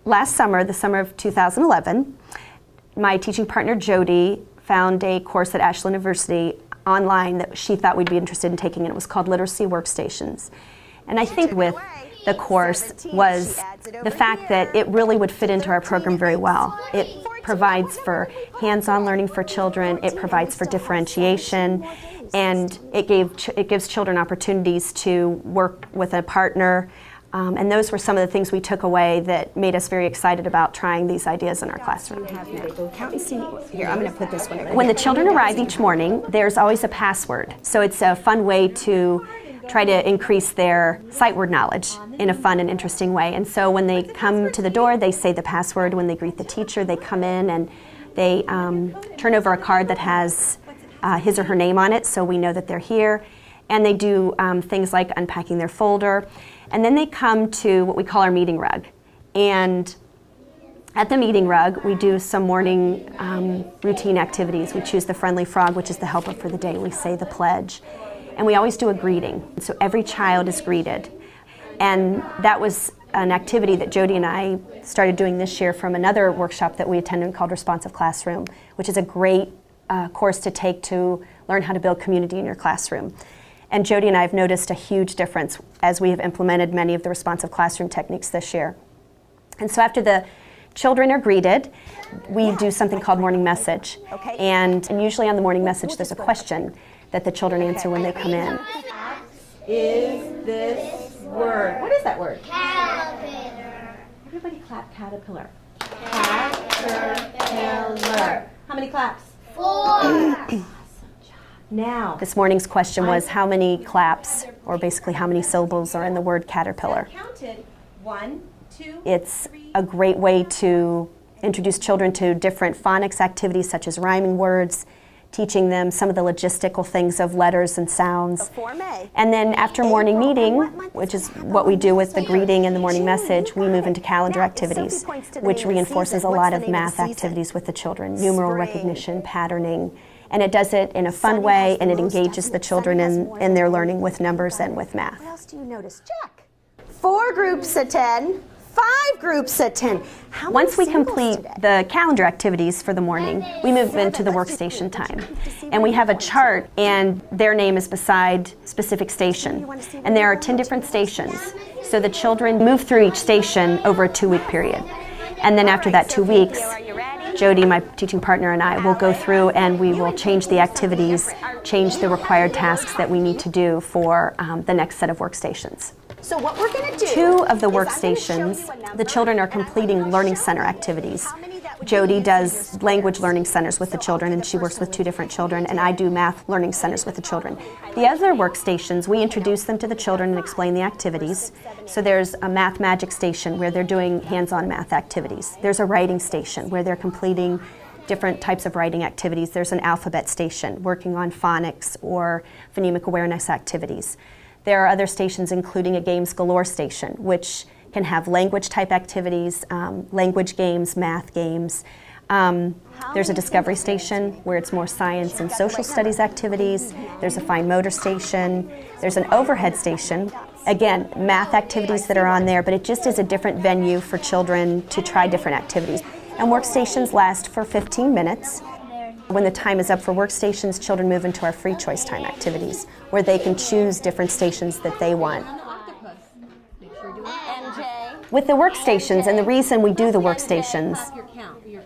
last summer, the summer of 2011, my teaching partner Jodi found a course at Ashland University online that she thought we'd be interested in taking, and it was called Literacy Workstations. And I think with the course was the fact that it really would fit into our program very well. It provides for hands-on learning for children, it provides for differentiation, and it gives children opportunities to work with a partner. And those were some of the things we took away that made us very excited about trying these ideas in our classroom. Count and see. Here, I'm going to put this one over. When the children arrive each morning, there's always a password. So it's a fun way to try to increase their sight word knowledge in a fun and interesting way. And so when they come to the door, they say the password. When they greet the teacher, they come in and they turn over a card that has his or her name on it, so we know that they're here. And they do things like unpacking their folder. And then they come to what we call our meeting rug. And at the meeting rug, we do some morning routine activities. We choose the friendly frog, which is the helper for the day. We say the pledge. And we always do a greeting. So every child is greeted. And that was an activity that Jodi and I started doing this year from another workshop that we attended called Responsive Classroom, which is a great course to take to learn how to build community in your classroom. And Jodi and I have noticed a huge difference as we have implemented many of the responsive classroom techniques this year. And so after the children are greeted, we do something called morning message. And usually on the morning message there's a question that the children answer when they come in. Is this word? What is that word? Caterpillar. Everybody clap caterpillar. Caterpillar. How many claps? 4. Now, This morning's question was how many claps, or basically how many syllables, are in the word caterpillar. I counted 1, 2. It's a great way to introduce children to different phonics activities such as rhyming words, teaching them some of the logistical things of letters and sounds. And then after morning meeting, which is what we do with the greeting and the morning message, we move into calendar activities, which reinforces a lot of math activities with the children, numeral recognition, patterning. And it does it in a fun way, and it engages the children in their learning with numbers and with math. What else do you notice? Check. 4 groups of 10. 5 groups of 10. How many Once we symbols complete today? the calendar activities for the morning, we move into the workstation time. And we have a chart, and their name is beside specific station. And there are 10 different stations. So the children move through each station over a 2-week period. And then after that 2 weeks, Jodi, my teaching partner, and I will go through and we will change the activities, change the required tasks that we need to do for the next set of workstations. So what we're going to do 2 of the is I'm gonna show workstations, you a number, the children are completing learning center activities. Jodi does language learning centers with the children, and she works with 2 different children, and I do math learning centers with the children. The other workstations, we introduce them to the children and explain the activities. So there's a math magic station where they're doing hands-on math activities. There's a writing station where they're completing different types of writing activities. There's an alphabet station working on phonics or phonemic awareness activities. There are other stations including a games galore station, which can have language type activities, language games, math games. There's a discovery station where it's more science and social studies activities. There's a fine motor station. There's an overhead station. Again, math activities that are on there, but it just is a different venue for children to try different activities. And workstations last for 15 minutes. When the time is up for workstations, children move into our free choice time activities, where they can choose different stations that they want. With the workstations, and the reason we do the workstations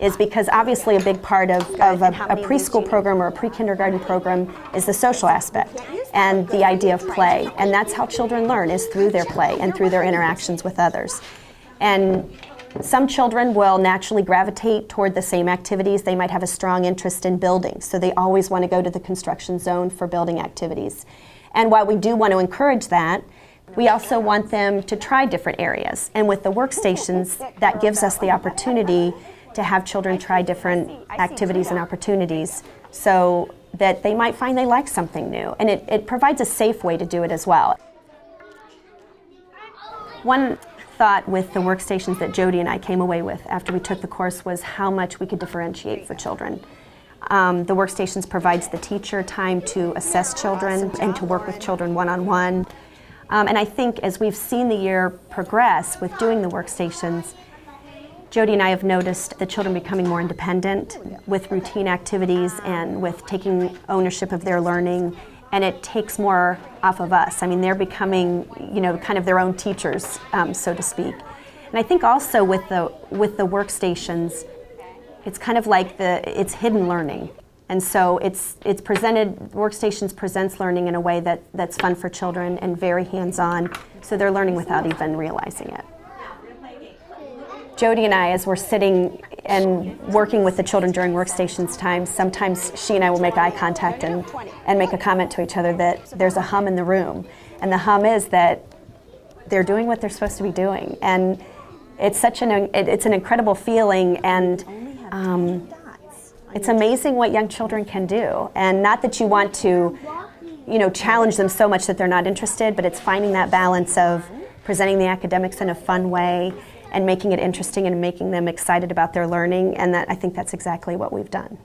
is because obviously a big part of a preschool program or a pre-kindergarten program is the social aspect and the idea of play. And that's how children learn, is through their play and through their interactions with others. And some children will naturally gravitate toward the same activities. They might have a strong interest in building, so they always want to go to the construction zone for building activities. And while we do want to encourage that, we also want them to try different areas. And with the workstations, that gives us the opportunity to have children try different activities and opportunities so that they might find they like something new. And it provides a safe way to do it as well. One thought with the workstations that Jodi and I came away with after we took the course was how much we could differentiate for children. The workstations provides the teacher time to assess children and to work with children one-on-one. And I think as we've seen the year progress with doing the workstations, Jodi and I have noticed the children becoming more independent with routine activities and with taking ownership of their learning, and it takes more off of us. I mean, they're becoming, kind of their own teachers, so to speak. And I think also with the workstations, it's kind of like it's hidden learning. And so it's presented, Workstations presents learning in a way that's fun for children and very hands-on, so they're learning without even realizing it. Jodi and I, as we're sitting and working with the children during Workstations time, sometimes she and I will make eye contact and make a comment to each other that there's a hum in the room. And the hum is that they're doing what they're supposed to be doing. And it's it's an incredible feeling, and it's amazing what young children can do. And not that you want to, challenge them so much that they're not interested, but it's finding that balance of presenting the academics in a fun way and making it interesting and making them excited about their learning. And I think that's exactly what we've done.